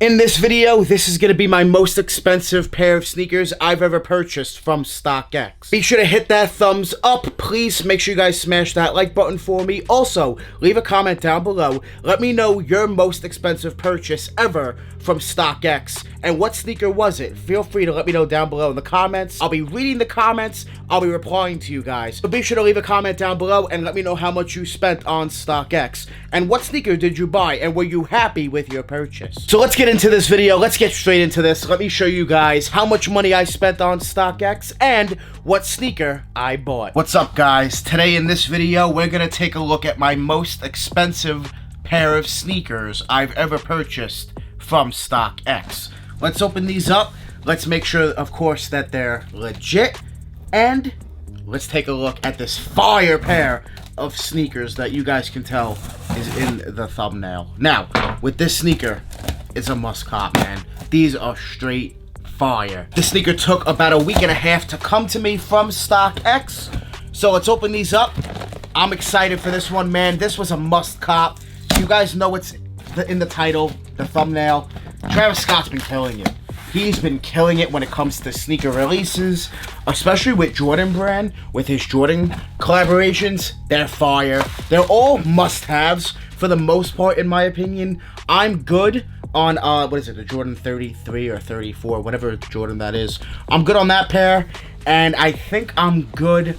In this video, this is going to be my most expensive pair of sneakers I've ever purchased from StockX. Be sure to hit that thumbs up. Please make sure you guys smash that like button for me. Also, leave a comment down below. Let me know your most expensive purchase ever from StockX. And what sneaker was it? Feel free to let me know down below in the comments. I'll be reading the comments. I'll be replying to you guys. So be sure to leave a comment down below and let me know how much you spent on StockX. And what sneaker did you buy? And were you happy with your purchase? So let's get into this video. Let's get straight into this. Let me show you guys how much money I spent on StockX and what sneaker I bought. What's up, guys? Today in this video, we're gonna take a look at my most expensive pair of sneakers I've ever purchased from StockX. Let's open these up. Let's make sure, of course, that they're legit. And let's take a look at this fire pair of sneakers that you guys can tell is in the thumbnail. Now, with this sneaker, it's a must cop, man. These are straight fire. This sneaker took about a week and a half to come to me from StockX. So let's open these up. I'm excited for this one, man. This was a must cop. You guys know it's in the title, the thumbnail. Travis Scott's been killing it. He's been killing it when it comes to sneaker releases, especially with Jordan brand, with his Jordan collaborations. They're fire. They're all must-haves for the most part, in my opinion. I'm good on, what is it, the Jordan 33 or 34, whatever Jordan that is. I'm good on that pair, and I think I'm good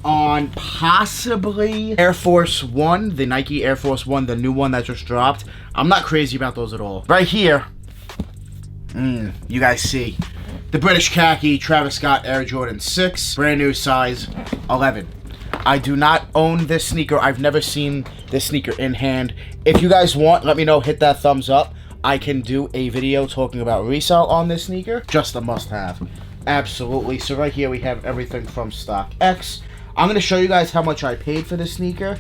on possibly Air Force One, the Nike Air Force One, the new one that just dropped. I'm not crazy about those at all. Right here, you guys see the British khaki Travis Scott Air Jordan 6, brand new size 11. I do not own this sneaker. I've never seen this sneaker in hand. If you guys want, let me know. Hit that thumbs up. I can do a video talking about resale on this sneaker. Just a must-have. Absolutely. So right here we have everything from StockX. I'm going to show you guys how much I paid for this sneaker.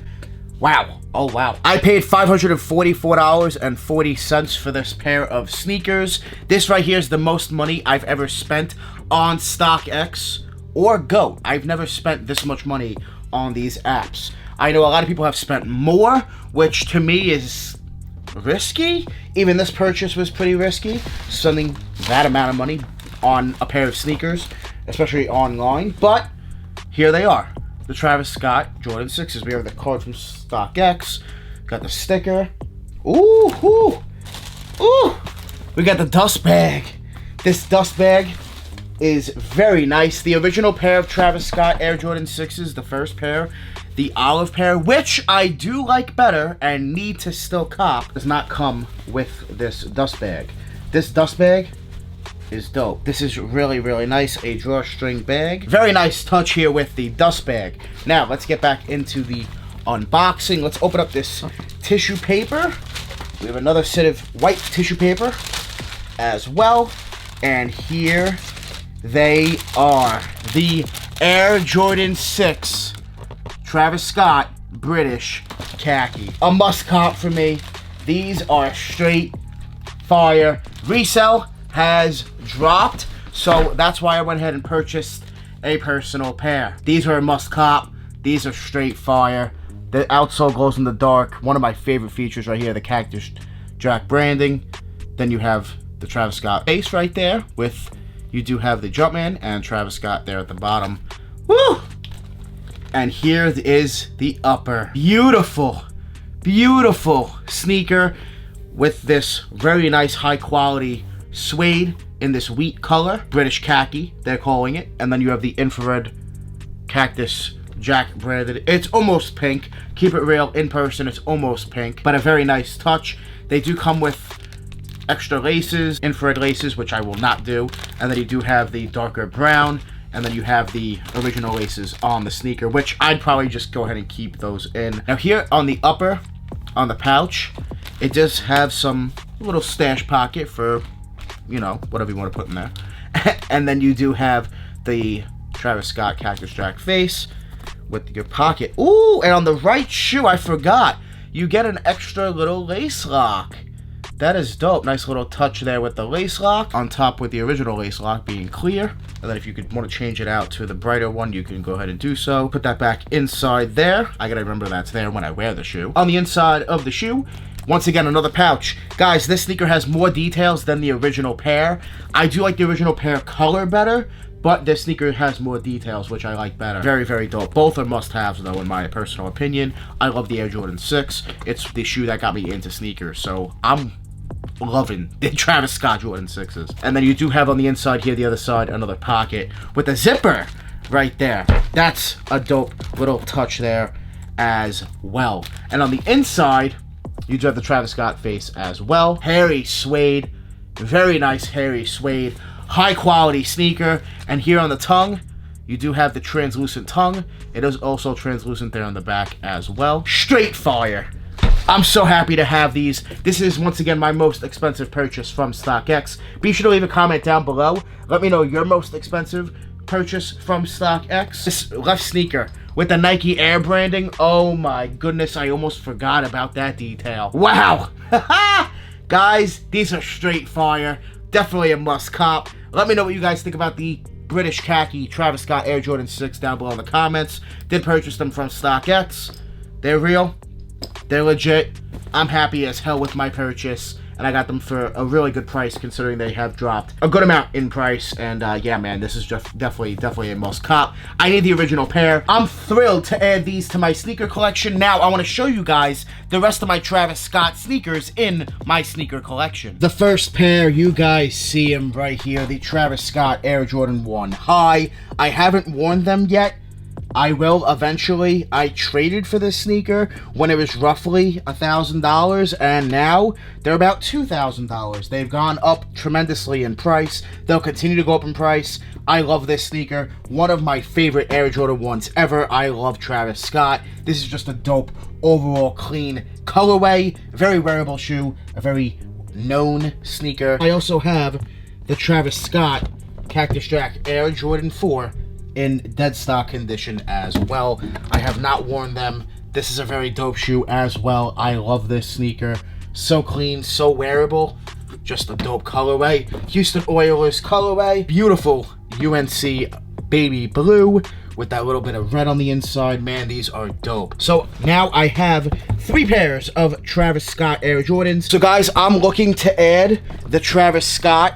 Wow. Oh, wow. I paid $544.40 for this pair of sneakers. This right here is the most money I've ever spent on StockX or Go. I've never spent this much money on these apps. I know a lot of people have spent more, which to me is risky. Even this purchase was pretty risky, spending that amount of money on a pair of sneakers, especially online. But here they are. The Travis Scott Jordan 6s. We have the card from StockX. Got the sticker. Ooh, ooh, ooh. We got the dust bag. This dust bag is very nice. The original pair of Travis Scott Air Jordan 6s, the first pair, the olive pair, which I do like better and need to still cop, does not come with this dust bag. This dust bag is dope. This is really, really nice. A drawstring bag. Very nice touch here with the dust bag. Now, let's get back into the unboxing. Let's open up this tissue paper. We have another set of white tissue paper as well. And here they are. The Air Jordan 6 Travis Scott British khaki. A must cop for me. These are straight fire. Resale has dropped, so that's why I went ahead and purchased a personal pair. These are a must cop. These are straight fire. The outsole glows in the dark. One of my favorite features right here, the Cactus Jack branding. Then you have the Travis Scott base right there with, you do have the Jumpman and Travis Scott there at the bottom. Woo! And here is the upper. Beautiful, beautiful sneaker with this very nice high quality suede in this wheat color, British khaki they're calling it, and then you have the infrared Cactus Jack branded. It's almost pink. Keep it real, in person it's almost pink, but a very nice touch. They do come with extra laces, infrared laces, which I will not do, and then you do have the darker brown, and then you have the original laces on the sneaker, which I'd probably just go ahead and keep those in. Now here on the upper, on the pouch, it does have some little stash pocket for, you know, whatever you want to put in there. And then you do have the Travis Scott Cactus Jack face with your pocket. Ooh, and on the right shoe, I forgot, you get an extra little lace lock. That is dope. Nice little touch there with the lace lock on top with the original lace lock being clear. And then if you could want to change it out to the brighter one, you can go ahead and do so. Put that back inside there. I gotta remember that's there when I wear the shoe. On the inside of the shoe, Once again, another pouch. Guys, this sneaker has more details than the original pair. I do like the original pair color better, but this sneaker has more details, which I like better. Very, very dope. Both are must-haves, though, in my personal opinion. I love the Air Jordan 6. It's the shoe that got me into sneakers, so I'm loving the Travis Scott Jordan 6s. And then you do have on the inside here, the other side, another pocket with a zipper right there. That's a dope little touch there as well. And on the inside, you do have the Travis Scott face as well. Hairy suede, very nice hairy suede, high quality sneaker. And here on the tongue, you do have the translucent tongue. It is also translucent there on the back as well. Straight fire. I'm so happy to have these. This is, once again, my most expensive purchase from StockX. Be sure to leave a comment down below. Let me know your most expensive purchase from StockX. This left sneaker with the Nike Air branding. Oh my goodness, I almost forgot about that detail. Wow. Guys, these are straight fire. Definitely a must cop. Let me know what you guys think about the British khaki Travis Scott Air Jordan 6 down below in the comments. Did purchase them from StockX. They're real. They're legit. I'm happy as hell with my purchase, and I got them for a really good price considering they have dropped a good amount in price. And yeah, man, this is just definitely a must cop. I need the original pair. I'm thrilled to add these to my sneaker collection. Now I want to show you guys the rest of my Travis Scott sneakers in my sneaker collection. The first pair, you guys see them right here, the Travis Scott Air Jordan 1 High. I haven't worn them yet. I will eventually. I traded for this sneaker when it was roughly $1,000, and now they're about $2,000. They've gone up tremendously in price. They'll continue to go up in price. I love this sneaker. One of my favorite Air Jordan 1s ever. I love Travis Scott. This is just a dope, overall clean colorway. Very wearable shoe. A very known sneaker. I also have the Travis Scott Cactus Jack Air Jordan 4 in dead stock condition as well. I have not worn them. This is a very dope shoe as well. I love this sneaker. So clean, so wearable. Just a dope colorway. Houston Oilers colorway. Beautiful UNC baby blue with that little bit of red on the inside. Man, these are dope. So now I have 3 pairs of Travis Scott Air Jordans. So guys, I'm looking to add the Travis Scott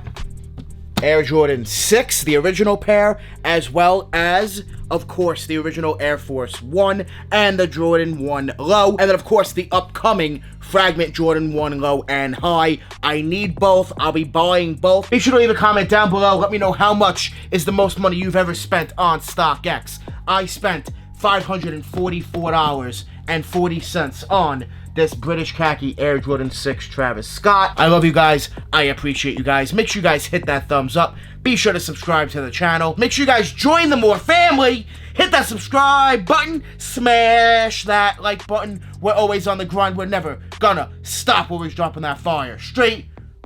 Air Jordan 6, the original pair, as well as, of course, the original Air Force 1 and the Jordan 1 Low, and then, of course, the upcoming Fragment Jordan 1 Low and High. I need both. I'll be buying both. Be sure to leave a comment down below. Let me know how much is the most money you've ever spent on StockX. I spent $544.40 on this British khaki Air Jordan 6 Travis Scott. I love you guys. I appreciate you guys. Make sure you guys hit that thumbs up. Be sure to subscribe to the channel. Make sure you guys join the More family. Hit that subscribe button. Smash that like button. We're always on the grind. We're never gonna stop. Always dropping that fire. Straight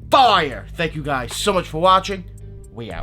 fire. Thank you guys so much for watching. We out.